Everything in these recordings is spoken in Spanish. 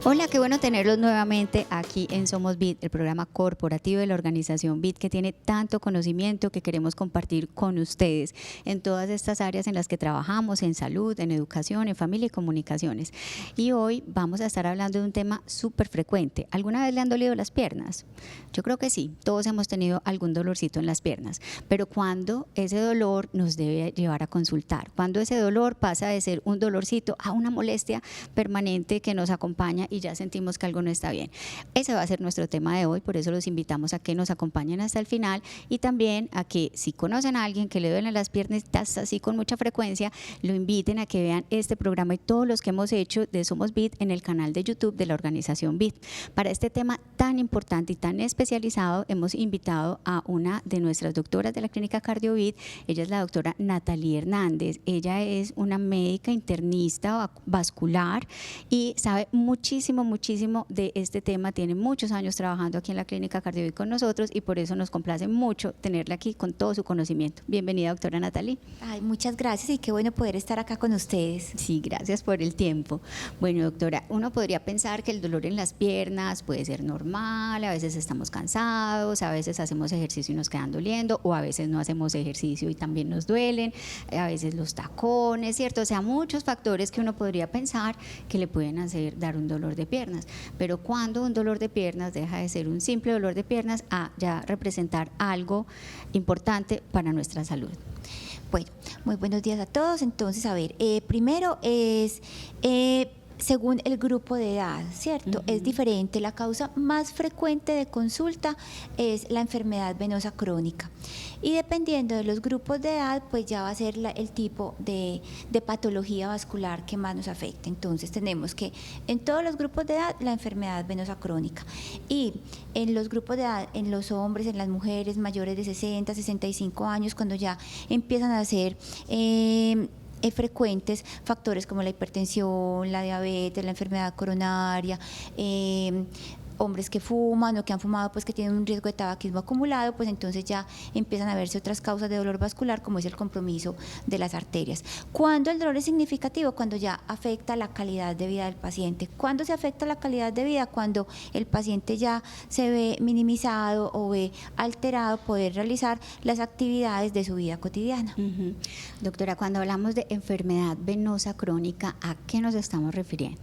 Hola, qué bueno tenerlos nuevamente aquí en Somos BIT, el programa corporativo de la organización BIT que tiene tanto conocimiento que queremos compartir con ustedes en todas estas áreas en las que trabajamos, en salud, en educación, en familia y comunicaciones. Y hoy vamos a estar hablando de un tema súper frecuente. ¿Alguna vez le han dolido las piernas? Yo creo que sí, todos hemos tenido algún dolorcito en las piernas, pero cuando ese dolor nos debe llevar a consultar, cuando ese dolor pasa de ser un dolorcito a una molestia permanente que nos acompaña y ya sentimos que algo no está bien. Ese va a ser nuestro tema de hoy, por eso los invitamos a que nos acompañen hasta el final y también a que si conocen a alguien que le duelen las piernas así con mucha frecuencia, lo inviten a que vean este programa y todos los que hemos hecho de Somos BIT en el canal de YouTube de la organización BIT. Para este tema tan importante y tan especializado, hemos invitado a una de nuestras doctoras de la clínica CardioBIT. Ella es la doctora Natalie Hernández. Ella es una médica internista vascular y sabe muchísimo de este tema. Tiene muchos años trabajando aquí en la clínica CardioBIT con nosotros y por eso nos complace mucho tenerla aquí con todo su conocimiento. Bienvenida, doctora Natalie. Ay, muchas gracias y qué bueno poder estar acá con ustedes. Sí, gracias por el tiempo. Bueno, doctora, uno podría pensar que el dolor en las piernas puede ser normal, a veces estamos cansados, a veces hacemos ejercicio y nos quedan doliendo, o a veces no hacemos ejercicio y también nos duelen, a veces los tacones, ¿cierto? O sea, muchos factores que uno podría pensar que le pueden dar un dolor de piernas. Pero cuando un dolor de piernas deja de ser un simple dolor de piernas a ya representar algo importante para nuestra salud. Bueno, muy buenos días a todos. Entonces, a ver, primero es según el grupo de edad, ¿cierto? Es diferente. La causa más frecuente de consulta es la enfermedad venosa crónica. Y dependiendo de los grupos de edad, pues ya va a ser el tipo de patología vascular que más nos afecta. Entonces tenemos que en todos los grupos de edad la enfermedad venosa crónica. Y en los grupos de edad, en los hombres, en las mujeres mayores de 60, 65 años, cuando ya empiezan a ser frecuentes factores como la hipertensión, la diabetes, la enfermedad coronaria, hombres que fuman o que han fumado, pues que tienen un riesgo de tabaquismo acumulado, pues entonces ya empiezan a verse otras causas de dolor vascular, como es el compromiso de las arterias. ¿Cuándo el dolor es significativo? Cuando ya afecta la calidad de vida del paciente. ¿Cuándo se afecta la calidad de vida? Cuando el paciente ya se ve minimizado o ve alterado poder realizar las actividades de su vida cotidiana. Doctora, cuando hablamos de enfermedad venosa crónica, ¿a qué nos estamos refiriendo?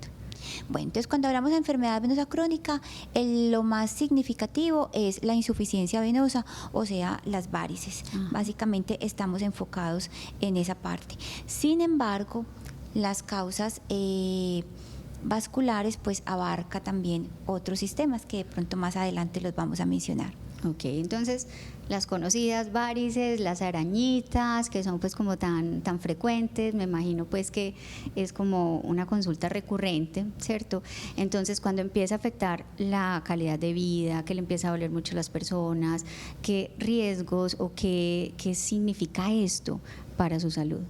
Bueno, entonces cuando hablamos de enfermedad venosa crónica, lo más significativo es la insuficiencia venosa, o sea, las varices. Básicamente estamos enfocados en esa parte. Sin embargo, las causas vasculares pues abarca también otros sistemas que de pronto más adelante los vamos a mencionar. Ok, entonces las conocidas varices, las arañitas, que son pues como tan frecuentes, me imagino pues que es como una consulta recurrente, ¿cierto? Entonces cuando empieza a afectar la calidad de vida, que le empieza a doler mucho a las personas, ¿qué riesgos o qué significa esto para su salud?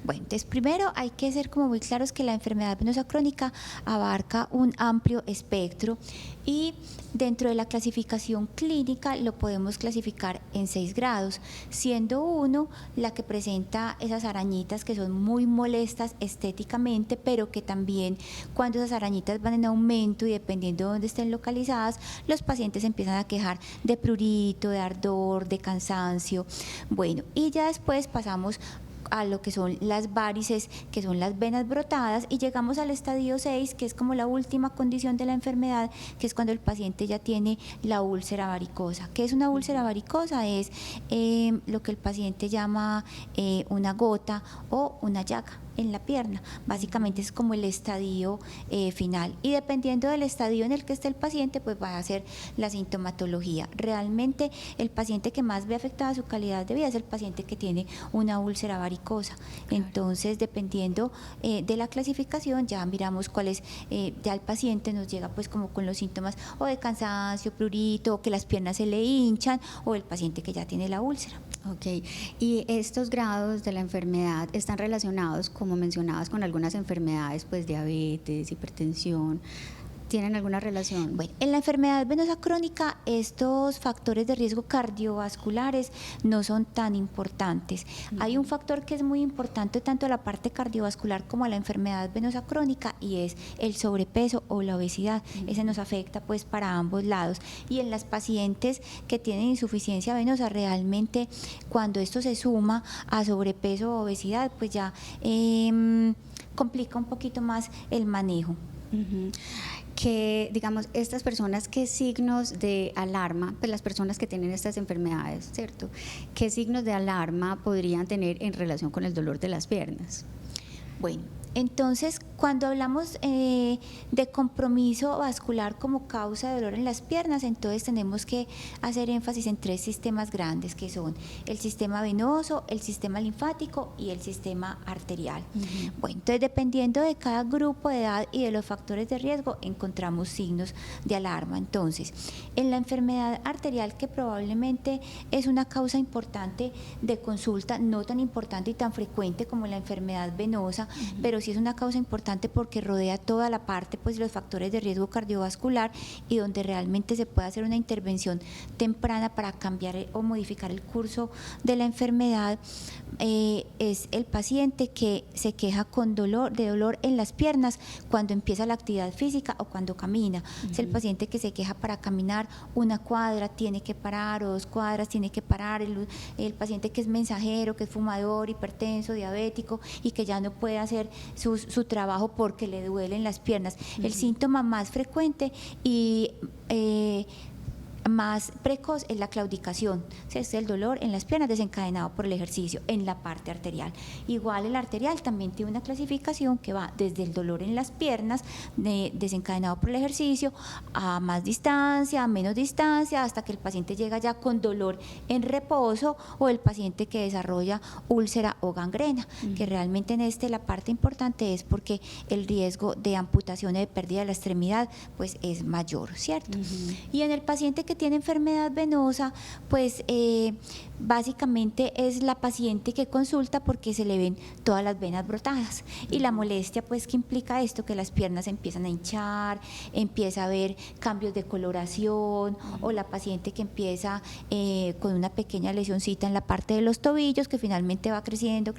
Bueno, entonces primero hay que ser como muy claros que la enfermedad venosa crónica abarca un amplio espectro y dentro de la clasificación clínica lo podemos clasificar en 6 grados, siendo 1 la que presenta esas arañitas que son muy molestas estéticamente, pero que también cuando esas arañitas van en aumento y dependiendo de dónde estén localizadas, los pacientes empiezan a quejar de prurito, de ardor, de cansancio. Bueno, y ya después pasamos a lo que son las varices, que son las venas brotadas, y llegamos al estadio 6, que es como la última condición de la enfermedad, que es cuando el paciente ya tiene la úlcera varicosa. ¿Qué es una úlcera varicosa? Es lo que el paciente llama una gota o una llaga en la pierna. Básicamente es como el estadio final, y dependiendo del estadio en el que esté el paciente, pues va a ser la sintomatología. Realmente el paciente que más ve afectada su calidad de vida es el paciente que tiene una úlcera varicosa. Entonces, dependiendo de la clasificación, ya miramos cuál es, ya el paciente nos llega pues como con los síntomas o de cansancio, prurito, o que las piernas se le hinchan, o el paciente que ya tiene la úlcera. Ok, y estos grados de la enfermedad están relacionados, como mencionabas, con algunas enfermedades, pues diabetes, hipertensión. ¿Tienen alguna relación? Bueno, en la enfermedad venosa crónica estos factores de riesgo cardiovasculares no son tan importantes. Hay un factor que es muy importante tanto a la parte cardiovascular como a la enfermedad venosa crónica y es el sobrepeso o la obesidad. Ese nos afecta pues para ambos lados. Y en las pacientes que tienen insuficiencia venosa, realmente cuando esto se suma a sobrepeso o obesidad, pues ya complica un poquito más el manejo. Que, digamos, estas personas, ¿qué signos de alarma, pues las personas que tienen estas enfermedades, ¿cierto? ¿Qué signos de alarma podrían tener en relación con el dolor de las piernas? Bueno, entonces cuando hablamos de compromiso vascular como causa de dolor en las piernas, entonces tenemos que hacer énfasis en 3 sistemas grandes que son el sistema venoso, el sistema linfático y el sistema arterial. Bueno, entonces dependiendo de cada grupo de edad y de los factores de riesgo encontramos signos de alarma. Entonces, en la enfermedad arterial, que probablemente es una causa importante de consulta, no tan importante y tan frecuente como la enfermedad venosa, pero sí es una causa importante porque rodea toda la parte pues de los factores de riesgo cardiovascular y donde realmente se puede hacer una intervención temprana para cambiar o modificar el curso de la enfermedad. Es el paciente que se queja de dolor en las piernas cuando empieza la actividad física o cuando camina. Es el paciente que se queja para caminar 1 cuadra, tiene que parar, o 2 cuadras, tiene que parar. El paciente que es mensajero, que es fumador, hipertenso, diabético y que ya no puede hacer su trabajo porque le duelen las piernas. El síntoma más frecuente y más precoz es la claudicación, es el dolor en las piernas desencadenado por el ejercicio en la parte arterial. Igual el arterial también tiene una clasificación que va desde el dolor en las piernas desencadenado por el ejercicio a más distancia, a menos distancia, hasta que el paciente llega ya con dolor en reposo o el paciente que desarrolla úlcera o gangrena, que realmente en la parte importante es porque el riesgo de amputación y de pérdida de la extremidad pues es mayor, ¿cierto? Y en el paciente que tiene enfermedad venosa, pues básicamente es la paciente que consulta porque se le ven todas las venas brotadas y la molestia pues que implica esto, que las piernas empiezan a hinchar, empieza a haber cambios de coloración o la paciente que empieza con una pequeña lesioncita en la parte de los tobillos que finalmente va creciendo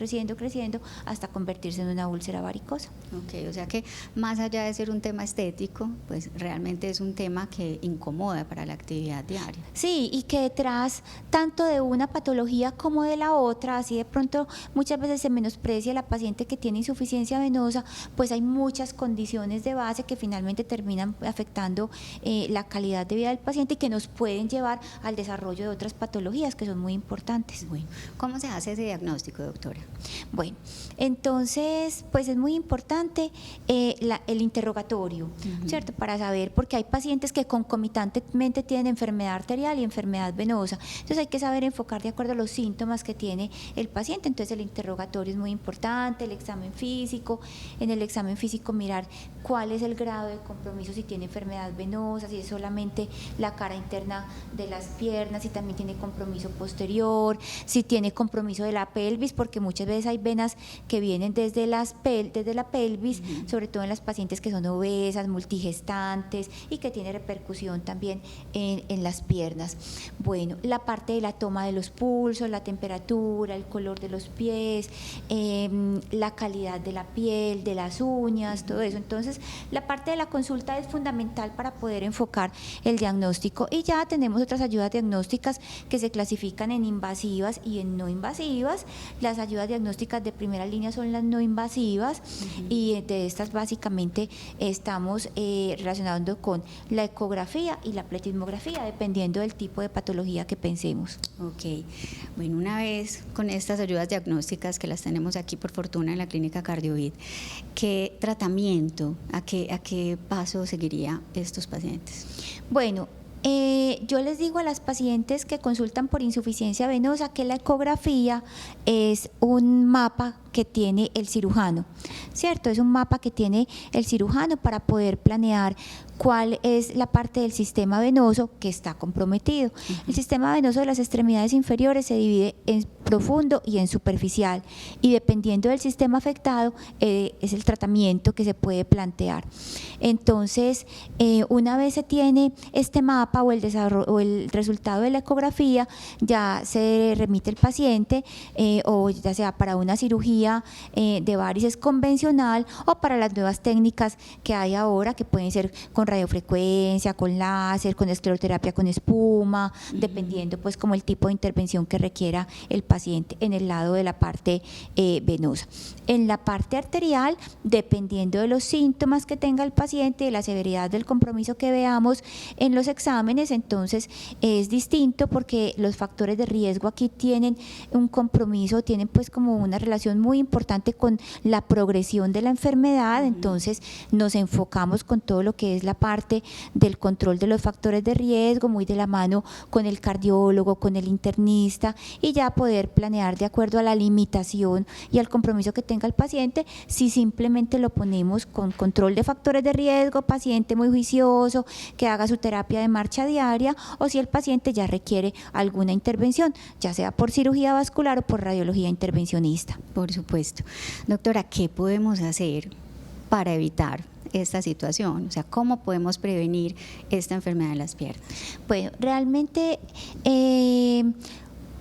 hasta convertirse en una úlcera varicosa. Ok, o sea que más allá de ser un tema estético, pues realmente es un tema que incomoda para la actividad diaria. Sí, y que detrás tanto de una patología como de la otra, así de pronto muchas veces se menosprecia a la paciente que tiene insuficiencia venosa, pues hay muchas condiciones de base que finalmente terminan afectando la calidad de vida del paciente y que nos pueden llevar al desarrollo de otras patologías que son muy importantes. Bueno, ¿cómo se hace ese diagnóstico, doctora? Bueno, entonces pues es muy importante el interrogatorio, ¿cierto? Para saber, porque hay pacientes que concomitantemente tienen enfermedad arterial y enfermedad venosa, entonces hay que saber enfocar de acuerdo a los síntomas que tiene el paciente. Entonces el interrogatorio es muy importante, el examen físico, en el examen físico mirar cuál es el grado de compromiso, si tiene enfermedad venosa, si es solamente la cara interna de las piernas, si también tiene compromiso posterior, si tiene compromiso de la pelvis, porque muchas veces hay venas que vienen desde la pelvis, sobre todo en las pacientes que son obesas, multigestantes y que tiene repercusión también en las piernas. Bueno, la parte de la toma de los pulsos, la temperatura, el color de los pies, la calidad de la piel, de las uñas, todo eso. Entonces, la parte de la consulta es fundamental para poder enfocar el diagnóstico y ya tenemos otras ayudas diagnósticas que se clasifican en invasivas y en no invasivas. Las ayudas diagnósticas de primera línea son las no invasivas y de estas básicamente estamos relacionando con la ecografía y la pletismografía, dependiendo del tipo de patología que pensemos. Ok, bueno, una vez con estas ayudas diagnósticas que las tenemos aquí por fortuna en la clínica CardioVit, ¿qué tratamiento, a qué paso seguiría estos pacientes? Bueno, yo les digo a las pacientes que consultan por insuficiencia venosa que la ecografía es un mapa que tiene el cirujano, ¿cierto? Es un mapa que tiene el cirujano para poder planear cuál es la parte del sistema venoso que está comprometido. El sistema venoso de las extremidades inferiores se divide profundo y en superficial, y dependiendo del sistema afectado es el tratamiento que se puede plantear. Entonces, una vez se tiene este mapa o el resultado de la ecografía, ya se remite el paciente o ya sea para una cirugía de varices convencional o para las nuevas técnicas que hay ahora, que pueden ser con radiofrecuencia, con láser, con escleroterapia con espuma, dependiendo pues como el tipo de intervención que requiera el paciente en el lado de la parte venosa. En la parte arterial, dependiendo de los síntomas que tenga el paciente, de la severidad del compromiso que veamos en los exámenes, entonces es distinto porque los factores de riesgo aquí tienen un compromiso, tienen pues como una relación muy importante con la progresión de la enfermedad. Entonces nos enfocamos con todo lo que es la parte del control de los factores de riesgo, muy de la mano con el cardiólogo, con el internista, y ya poder planear de acuerdo a la limitación y al compromiso que tenga el paciente, si simplemente lo ponemos con control de factores de riesgo, paciente muy juicioso, que haga su terapia de marcha diaria, o si el paciente ya requiere alguna intervención, ya sea por cirugía vascular o por radiología intervencionista. Por supuesto. Doctora, ¿qué podemos hacer para evitar esta situación? O sea, ¿cómo podemos prevenir esta enfermedad de las piernas? Bueno, realmente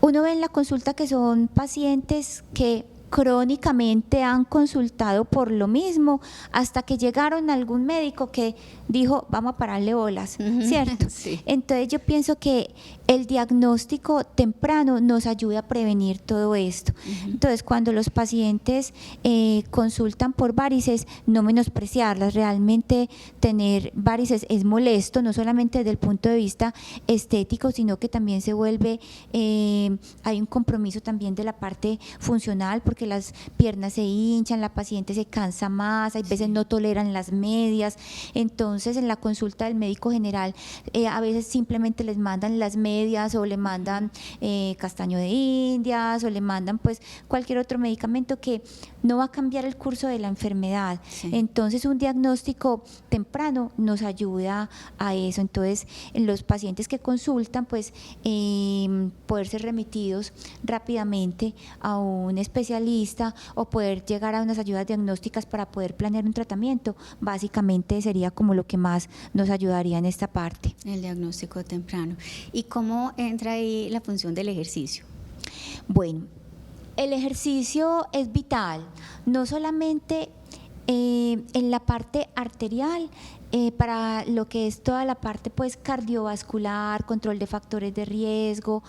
uno ve en la consulta que son pacientes que crónicamente han consultado por lo mismo hasta que llegaron a algún médico que dijo vamos a pararle bolas, ¿cierto? Sí. Entonces yo pienso que el diagnóstico temprano nos ayuda a prevenir todo esto. Entonces cuando los pacientes consultan por varices, no menospreciarlas, realmente tener varices es molesto, no solamente desde el punto de vista estético, sino que también se vuelve, hay un compromiso también de la parte funcional, porque las piernas se hinchan, la paciente se cansa más, hay veces no toleran las medias. Entonces en la consulta del médico general a veces simplemente les mandan las medias o le mandan castaño de indias o le mandan pues cualquier otro medicamento que no va a cambiar el curso de la enfermedad. Sí. Entonces un diagnóstico temprano nos ayuda a eso. Entonces en los pacientes que consultan pues poder ser remitidos rápidamente a un especialista o poder llegar a unas ayudas diagnósticas para poder planear un tratamiento, básicamente sería como lo que más nos ayudaría en esta parte. El diagnóstico temprano. ¿Y cómo entra ahí la función del ejercicio? Bueno, el ejercicio es vital, no solamente en la parte arterial, para lo que es toda la parte pues cardiovascular, control de factores de riesgo,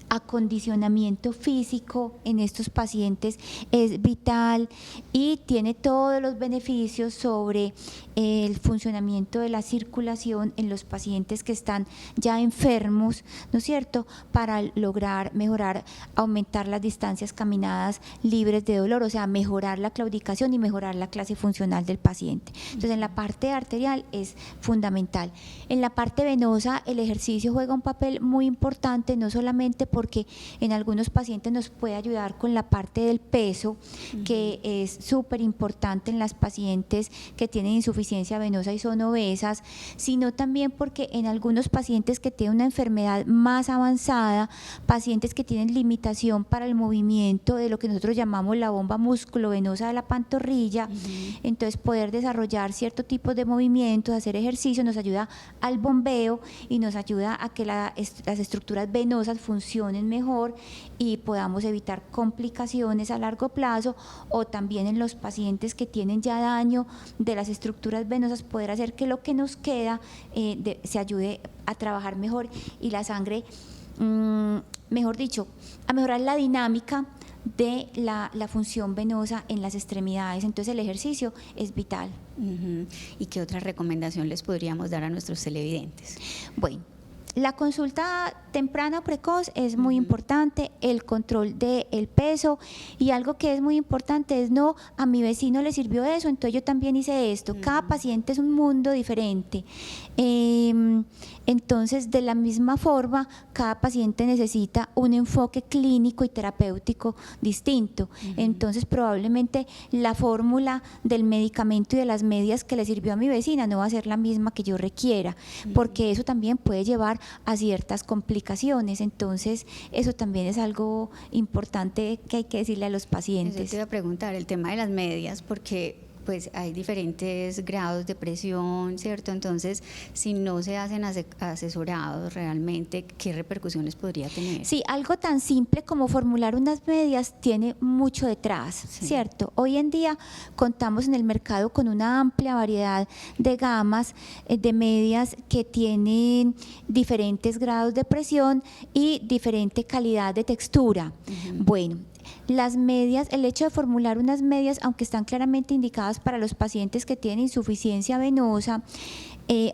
acondicionamiento físico en estos pacientes es vital y tiene todos los beneficios sobre el funcionamiento de la circulación en los pacientes que están ya enfermos, ¿no es cierto?, para lograr mejorar, aumentar las distancias caminadas libres de dolor, o sea, mejorar la claudicación y mejorar la clase funcional del paciente. Entonces, en la parte arterial es fundamental. En la parte venosa, el ejercicio juega un papel muy importante, no solamente porque en algunos pacientes nos puede ayudar con la parte del peso, que es súper importante en las pacientes que tienen insuficiencia venosa y son obesas, sino también porque en algunos pacientes que tienen una enfermedad más avanzada, pacientes que tienen limitación para el movimiento de lo que nosotros llamamos la bomba músculo-venosa de la pantorrilla, entonces poder desarrollar cierto tipo de movimientos, hacer ejercicio, nos ayuda al bombeo y nos ayuda a que las estructuras venosas funcionen mejor y podamos evitar complicaciones a largo plazo, o también en los pacientes que tienen ya daño de las estructuras venosas, poder hacer que lo que nos queda se ayude a trabajar mejor y la sangre, mejor dicho, a mejorar la dinámica de la función venosa en las extremidades. Entonces el ejercicio es vital. ¿Y qué otra recomendación les podríamos dar a nuestros televidentes? Bueno, la consulta temprana o precoz es muy importante, el control del peso, y algo que es muy importante es no, a mi vecino le sirvió eso, entonces yo también hice esto. Cada paciente es un mundo diferente. Entonces, de la misma forma, cada paciente necesita un enfoque clínico y terapéutico distinto. Entonces, probablemente la fórmula del medicamento y de las medias que le sirvió a mi vecina no va a ser la misma que yo requiera, porque eso también puede llevar a ciertas complicaciones. Entonces, eso también es algo importante que hay que decirle a los pacientes. Eso te iba a preguntar, el tema de las medias, porque pues hay diferentes grados de presión, ¿cierto? Entonces, si no se hacen asesorados realmente, ¿qué repercusiones podría tener? Sí, algo tan simple como formular unas medias tiene mucho detrás, Sí. ¿cierto? Hoy en día contamos en el mercado con una amplia variedad de gamas de medias que tienen diferentes grados de presión y diferente calidad de textura. Bueno, las medias, el hecho de formular unas medias, aunque están claramente indicadas para los pacientes que tienen insuficiencia venosa,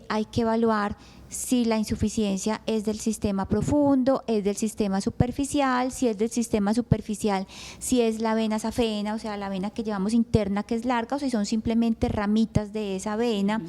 hay que evaluar si la insuficiencia es del sistema profundo, es del sistema superficial, si es del sistema superficial, si es la vena safena, o sea, la vena que llevamos interna que es larga, o si son simplemente ramitas de esa vena,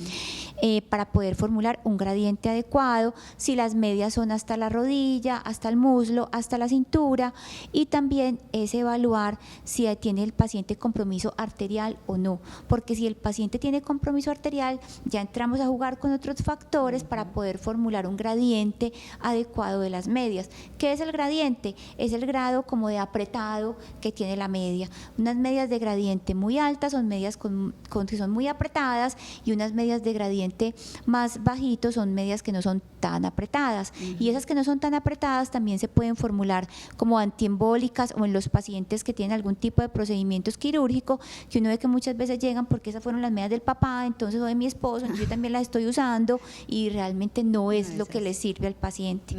para poder formular un gradiente adecuado, si las medias son hasta la rodilla, hasta el muslo, hasta la cintura, y también es evaluar si tiene el paciente compromiso arterial o no, porque si el paciente tiene compromiso arterial, ya entramos a jugar con otros factores para poder formular un gradiente adecuado de las medias. ¿Qué es el gradiente? Es el grado como de apretado que tiene la media. Unas medias de gradiente muy altas son medias que son muy apretadas, y unas medias de gradiente más bajito son medias que no son tan apretadas. Y esas que no son tan apretadas también se pueden formular como antiembólicas, o en los pacientes que tienen algún tipo de procedimientos quirúrgicos, que uno ve que muchas veces llegan porque esas fueron las medias del papá, entonces o de mi esposo, entonces yo también las estoy usando, y realmente no es lo que le sirve al paciente.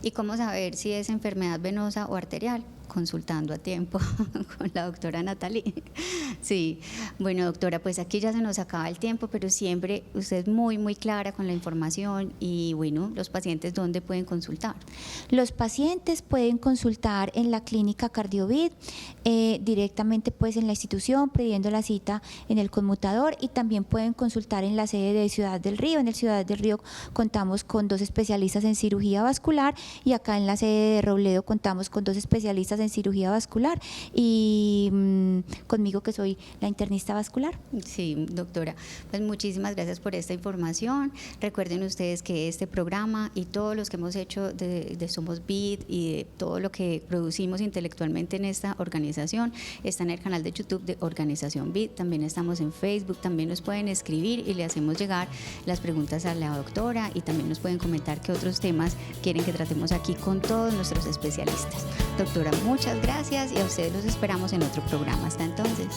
¿Y cómo saber si es enfermedad venosa o arterial? Consultando a tiempo con la doctora Natalie. Sí, bueno, doctora, pues aquí ya se nos acaba el tiempo, pero siempre usted es muy clara con la información. Y bueno, los pacientes, ¿dónde pueden consultar? Los pacientes pueden consultar en la clínica CardioVit, directamente pues en la institución, pidiendo la cita en el conmutador, y también pueden consultar en la sede de Ciudad del Río. En el Ciudad del Río contamos con 2 especialistas en cirugía vascular, y acá en la sede de Robledo contamos con 2 especialistas en cirugía vascular, y conmigo, que soy la internista vascular. Sí, doctora, pues muchísimas gracias por esta información. Recuerden ustedes que este programa y todos los que hemos hecho de Somos Bit y de todo lo que producimos intelectualmente en esta organización está en el canal de YouTube de Organización Bit. También estamos en Facebook, también nos pueden escribir y le hacemos llegar las preguntas a la doctora, y también nos pueden comentar qué otros temas quieren que tratemos aquí con todos nuestros especialistas. Doctora, muchas gracias, y a ustedes los esperamos en otro programa. Hasta entonces.